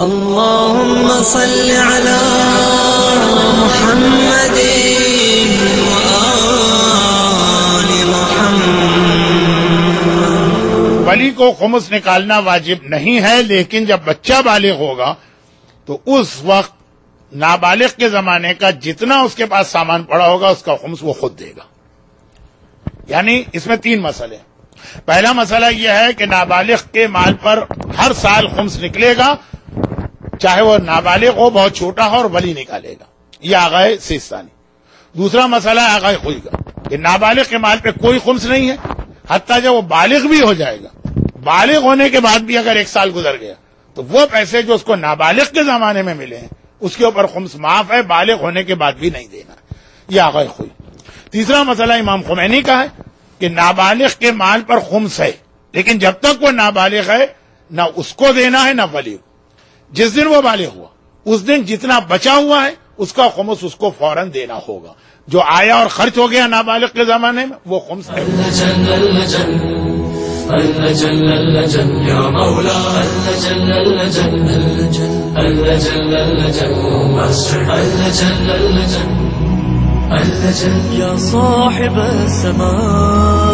اللهم صل على محمد وآل محمد۔ ولی کو خمس نکالنا واجب نہیں ہے، لیکن جب بچہ بالغ ہوگا تو اس وقت نابالغ کے زمانے کا جتنا اس کے پاس سامان پڑا ہوگا اس کا خمس وہ خود دے گا۔ یعنی اس میں 3 مسئلے ہیں۔ پہلا مسئلہ یہ ہے کہ نابالغ کے مال پر ہر سال خمس نکلے گا، چاہے وہ نابالغ ہو، بہت چھوٹا ہو، اور ولی نکالے گا، یہ آغائے سیستانی۔ دوسرا مسئلہ ہے آغائے خوئی کا، کہ نابالغ کے مال پہ کوئی خمس نہیں ہے، حتیٰ جب وہ بالغ بھی ہو جائے گا، بالغ ہونے کے بعد بھی اگر 1 سال گزر گیا تو وہ پیسے جو اس کو نابالغ کے زمانے میں ملے ہیں اس کے اوپر خمس معاف ہے، بالغ ہونے کے بعد بھی نہیں دینا، یہ آغائے خوئی۔ تیسرا مسئلہ امام خمینی کا ہے کہ نابالغ کے مال پر خمس ہے، لیکن جب تک وہ نابالغ ہے نہ اس کو دینا ہے نہ ولی کو۔ جس دن وہ بالغ ہوا اس دن جتنا بچا ہوا ہے اس کا خمس اس کو فوراً دینا ہوگا، جو آیا اور خرچ ہو گیا نابالغ کے زمانے میں وہ خمس ہے۔ يا صاحب السماء